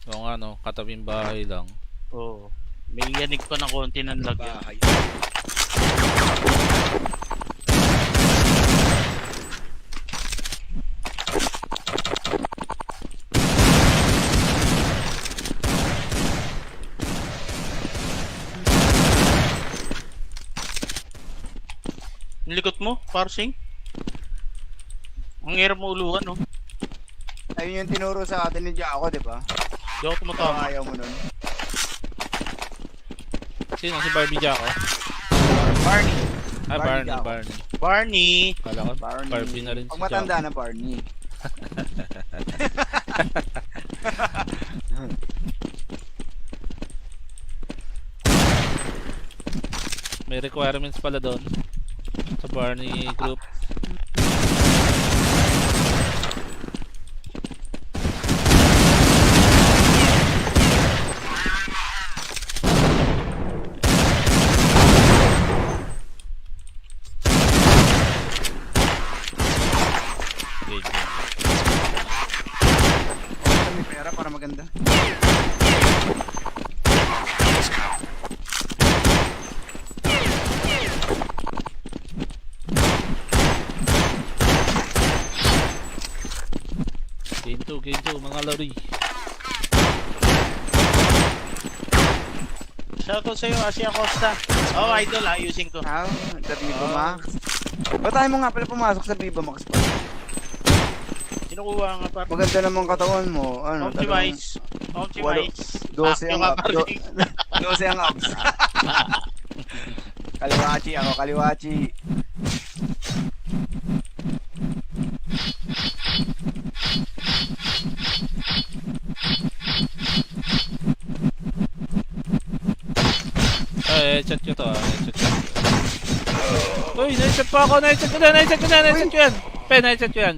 Oo nga no, katabing bahay lang. Oo. May yanig pa ng konti ng lagyan. Bahay. Yung likod mo, parsing. Ang hirap mo uluhan, no? Ayun yung tinuro sa atin ni Jaco, di ba? Di ako tumatama. Ayaw mo nun. Sino? Si Barbie Jacko? Barney. Ah, Barbie Barney, Jacko. Barney. Barney. Kala ko, Barney. Barbie na rin si Pag matanda Jacko. na Barney. May requirements pala doon sa Barney group. Okay, okay. May pera para maganda. Game 2, mga lori. Shoutout sa'yo, Asia Costa. Oh, idol ha, using ko. Ah, sa Viva Max. Ba't tayo mo nga pala pumasok sa Viva Max pa? Kinukuha nga par. Maganda naman katawan mo. Ano, Optimize. Optimize. 12 ang Ah, abs. yung aparting. 12 ang abs. Kaliwachi ako, kaliwachi. Ay, headshot ko to, headshot ko. Uy, na-headshot pa ako, na-headshot ko na, na-headshot ko na, na-headshot ko yan. Pe, na-headshot ko yan.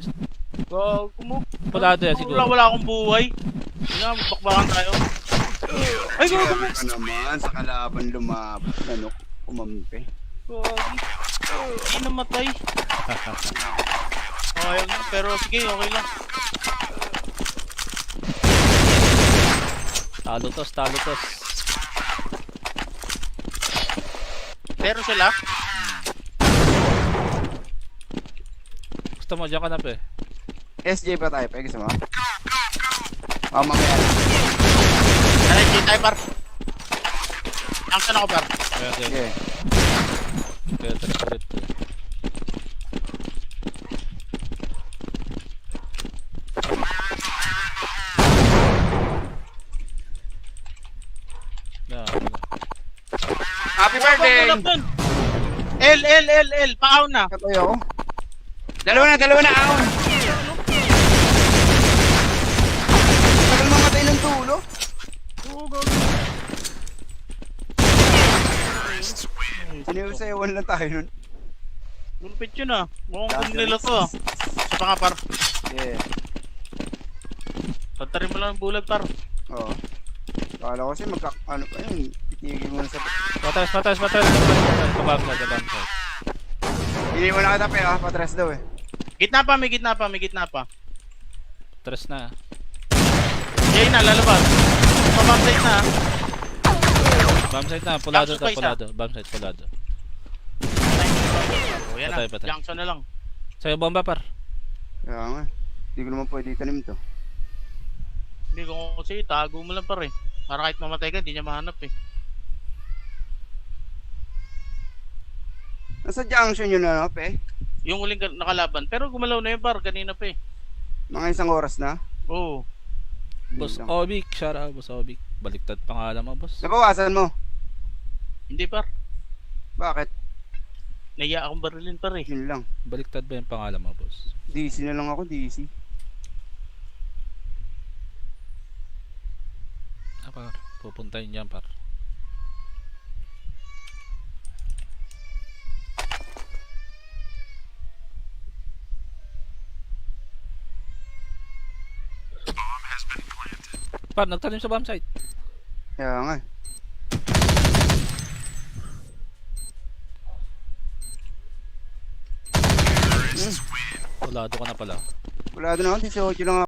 Gago mo. Pulado yan siguro. Wala akong buhay. Hindi na, magpakbakan tayo. Ay, gago mo. Ka naman sa kalaban lumabot. Ano, kumampi. Gago. Hindi namatay. Ayun, pero sige, okay lang. Talutos, talutos. Pero sila, Gusto mo, dyan ka na, pe. SJ pa tayo, pwede mo? Oh, mamaya. nalagyan tayo par. Ang sana ko par. Okay, okay. Sige. Okay, ulit. Happy birthday! Tulog dun. L, paaw na. Katoy ako. Dalawa na, ahon. Tagal mamatay ng tulo. Siniusayawan lang tayo nun. Gulpit yun ah. Mukhang kung nila to ah. Sa pa nga par. Yeah. Pantarin mo lang ang bulag par. Oo. Kala ko kasi ano pa yun. Titigil mo na sa... Patras. Kabam side. Hindi mo na katapi ah. Patras daw eh. Gitna pa, may gitna pa. Tres na. Jay na, lalabas. Pababside na. Bomb side na, pulado Tapos to, pa isa. pulado. Bomb side, pulado. O yan Patay, na, patay. junction na lang. Sa'yo bomba, par. Kaya nga. Hindi ko naman pwede itanim to. Hindi ko kasi tago mo lang par eh. Para kahit mamatay ka, hindi niya mahanap eh. Nasa junction yun na, pe. Yung huling nakalaban. Pero gumalaw na yun par, kanina pa eh. Mga isang oras na. Oo. Boss Lang. Obic, shout out, Boss Obic. Baliktad pangalan mo, boss. Nabawasan mo. Hindi par. Bakit? Naiya akong barilin par eh. Yun lang. Baliktad ba yung pangalan mo, boss? DC na lang ako, DC. Ah, par. Pupuntahin dyan, par. Par, nagtanim sa bomb site. Kaya nga. Pulado ka na pala. Wala doon ako, 18 lang ako.